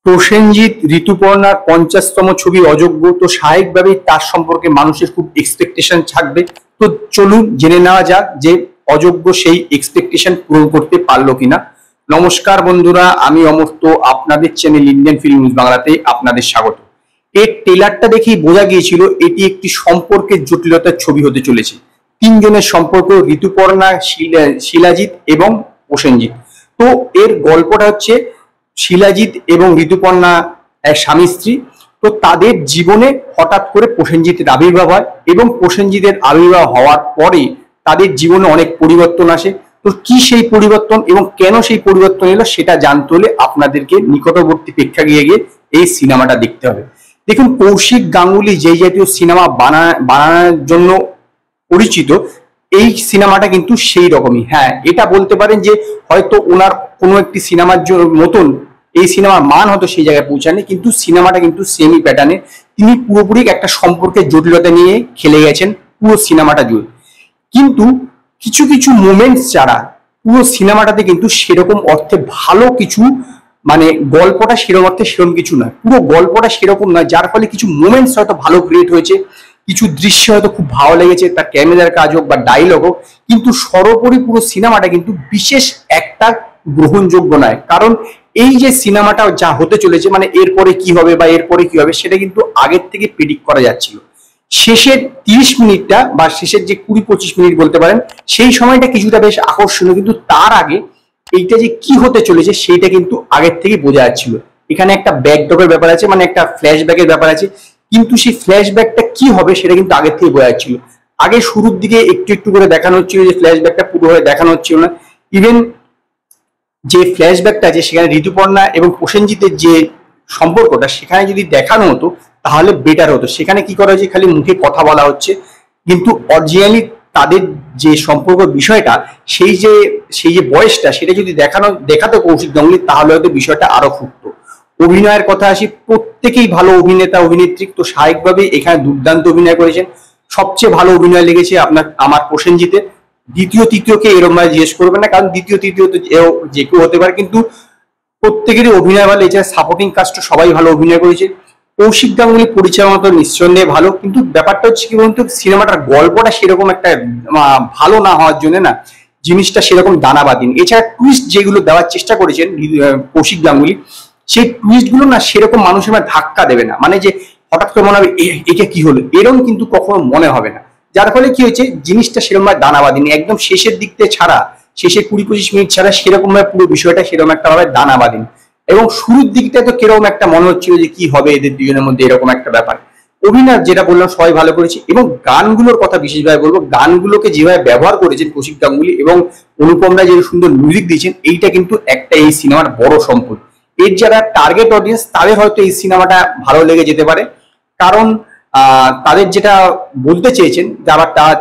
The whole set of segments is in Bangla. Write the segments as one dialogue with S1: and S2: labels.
S1: প্রসেনজিৎ ঋতুপর্ণার 50তম ছবি অযোগ্য। তো স্বাভাবিকভাবেই তার সম্পর্কে মানুষের খুব এক্সপেকটেশন থাকবে। তো চলুন জেনে নেওয়া যাক যে অযোগ্য সেই এক্সপেকটেশন পূরণ করতে পারলো কিনা। নমস্কার বন্ধুরা, আমি অমর্ত্য, আপনাদের চ্যানেল ইন্ডিয়ান ফিল্ম নিউজ বাংলাতে আপনাদের স্বাগত। এর ট্রেলারটা দেখেই বোঝা গিয়েছিল এটি একটি সম্পর্কের জটিলতার ছবি হতে চলেছে। তিনজনের সম্পর্ক, ঋতুপর্ণা, শিলাজিৎ এবং প্রসেনজিৎ। তো এর গল্পটা হচ্ছে শিলাজিৎ এবং ঋতুপর্ণা এক স্বামী স্ত্রী। তো তাদের জীবনে হঠাৎ করে প্রসেনজিতের আবির্ভাব হয় এবং প্রসেনজিতের আবির্ভাব হওয়ার পরে তাদের জীবনে অনেক পরিবর্তন আসে। তো কি সেই পরিবর্তন এবং কেন সেই পরিবর্তন এলো সেটা জানতে হলে আপনাদেরকে নিকটবর্তী প্রেক্ষাগৃহে গিয়ে এই সিনেমাটা দেখতে হবে। দেখুন, কৌশিক গাঙ্গুলি যে জাতীয় সিনেমা বানানোর জন্য পরিচিত, এই সিনেমাটা কিন্তু সেই রকমই। হ্যাঁ, এটা বলতে পারেন যে হয়তো ওনার কোনো একটি সিনেমার মতন এই সিনেমার মান হয়তো সেই জায়গায় পৌঁছায়নি, কিন্তু সিনেমাটা কিন্তু সেমি প্যাটার্নে। তিনি পুরোপুরি একটা সম্পর্কের জটিলতা নিয়ে খেলে গেছেন পুরো সিনেমাটা জুড়ে। কিন্তু কিছু কিছু মোমেন্টস ছাড়া পুরো সিনেমাটাতে কিন্তু সেরকম অর্থে ভালো কিছু, মানে গল্পটা সেরকম অর্থে সেরকম কিছু নয়, পুরো গল্পটা সেরকম নয়, যার ফলে কিছু মোমেন্টস হয়তো ভালো ক্রিয়েট হয়েছে, কিছু দৃশ্য হয়তো খুব ভালো লেগেছে, তার ক্যামেরার কাজ হোক বা ডায়লগ হোক, কিন্তু সর্বোপরি পুরো সিনেমাটা কিন্তু বিশেষ একটা গ্রহণযোগ্য নয়। কারণ এই যে সিনেমাটা যা হতে চলেছে, মানে এরপরে কি হবে বা এরপরে কি হবে সেটা কিন্তু আগের থেকে প্রেডিক্ট করা যাচ্ছিল। শেষের 30 মিনিটটা বা শেষের যে 20-25 মিনিট বলতে পারেন, সেই সময়টা কিছুটা বেশ আকর্ষণীয়, কিন্তু তার আগে এইটা যে কি হতে চলেছে সেইটা কিন্তু আগের থেকে বোঝা যাচ্ছিল। এখানে একটা ব্যাকড্রপের ব্যাপার আছে, মানে একটা ফ্ল্যাশব্যাকের ব্যাপার আছে, কিন্তু সেই ফ্ল্যাশব্যাকটা কি হবে সেটা কিন্তু আগের থেকে বোঝা যাচ্ছিল। আগে শুরুর দিকে একটু একটু করে দেখানো হচ্ছিল, যে ফ্ল্যাশব্যাকটা পুরোভাবে দেখানো হচ্ছিল না। ইভেন যে ফ্ল্যাশব্যাকটা আছে সেখানে ঋতুপর্ণা এবং প্রসেনজিতের যে সম্পর্কটা সেখানে যদি দেখানো হতো তাহলে বেটার হতো। সেখানে কি করা হয়েছে, খালি মুখে কথা বলা হচ্ছে, কিন্তু অরিজিনালি তাদের যে সম্পর্ক বিষয়টা, সেই যে বয়সটা সেটা যদি দেখাতো কৌশিক গাঙ্গুলি, তাহলে হয়তো বিষয়টা আরো ফুটতো। অভিনয়ের কথা আসি, প্রত্যেকেই ভালো অভিনেতা অভিনেত্রী। তো স্বাভাবিকভাবেই এখানে দুর্দান্ত অভিনয় করেছেন। সবচেয়ে ভালো অভিনয় লেগেছে আমার প্রসেনজিতের। দ্বিতীয় তৃতীয়কে এরকম ভাবে জিজ্ঞেস করবেন না, কারণ দ্বিতীয় তৃতীয় তো যে কেউ হতে পারে, কিন্তু প্রত্যেকেরই অভিনয় ভালো। এছাড়া সাপোর্টিং কাস্ট সবাই ভালো অভিনয় করেছে। কৌশিক গাঙ্গুলি পরিচালনা তো নিঃসন্দেহে ভালো, কিন্তু ব্যাপারটা হচ্ছে কি বলুন তো, সিনেমাটার গল্পটা সেরকম একটা ভালো না হওয়ার জন্য না জিনিসটা সেরকম দানা বাঁধেনি। এছাড়া টুইস্ট যেগুলো দেওয়ার চেষ্টা করেছেন কৌশিক গাঙ্গুলি, সেই টুইস্ট গুলো না সেরকম মানুষের ধাক্কা দেবে না, মানে যে হঠাৎ করে মনে হবে এটা কি হলো, এরকম কিন্তু কখনো মনে হবে না। যার ফলে কি হয়েছে, জিনিসটা সেরকম ভাবে দানা বাঁধেনি। একদম শেষের দিক থেকে ছাড়া, শেষের 20-25 মিনিট ছাড়া সেরকম ভাবে পুরো বিষয়টা সেরকম একটা ভাবে দানা বাঁধেনি। এবং শুরুর দিকটা তো কিরকম একটা মনে হচ্ছিল যে কি হবে এদের দুজনের মধ্যে, এরকম একটা ব্যাপার। অভিনয় যেটা বললাম সবাই ভালো করেছে, এবং গানগুলোর কথা বিশেষভাবে বলবো। গানগুলোকে যেভাবে ব্যবহার করেছেন কৌশিক গাঙ্গুলি এবং অনুপম রায়, যে সুন্দর মিউজিক দিয়েছেন, এইটা কিন্তু একটা এই সিনেমার বড় সম্পদ। এর যারা টার্গেট অডিয়েন্স তাদের হয়তো এই সিনেমাটা ভালো লেগে যেতে পারে, কারণ তাদের যেটা বলতে চেয়েছেন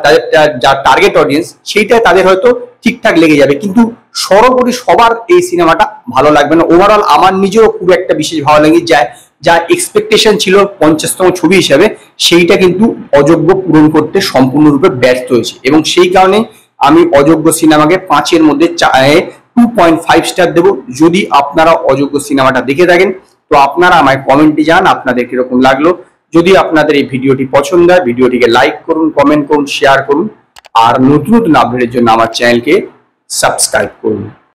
S1: তাদের যা টার্গেট অডিয়েন্স, সেইটা তাদের হয়তো ঠিকঠাক লেগে যাবে, কিন্তু সর্বোপরি সবার এই সিনেমাটা ভালো লাগবে না। ওভারঅল আমার নিজেও খুব একটা বিশেষ ভালো লাগে যায়, যা এক্সপেকটেশন ছিল 50তম ছবি হিসাবে, সেইটা কিন্তু অযোগ্য পূরণ করতে সম্পূর্ণরূপে ব্যর্থ হয়েছে। এবং সেই কারণে আমি অযোগ্য সিনেমাকে 5-এর মধ্যে 2.5 স্টার দেবো। যদি আপনারা অযোগ্য সিনেমাটা দেখে থাকেন তো আপনারা আমায় কমেন্টে জানান আপনাদের কিরকম লাগলো। যদি আপনাদের এই ভিডিওটি পছন্দ হয়, ভিডিওটিকে লাইক করুন, কমেন্ট করুন, শেয়ার করুন, আর নতুন নতুন আপডেটের জন্য আমার চ্যানেলকে সাবস্ক্রাইব করুন।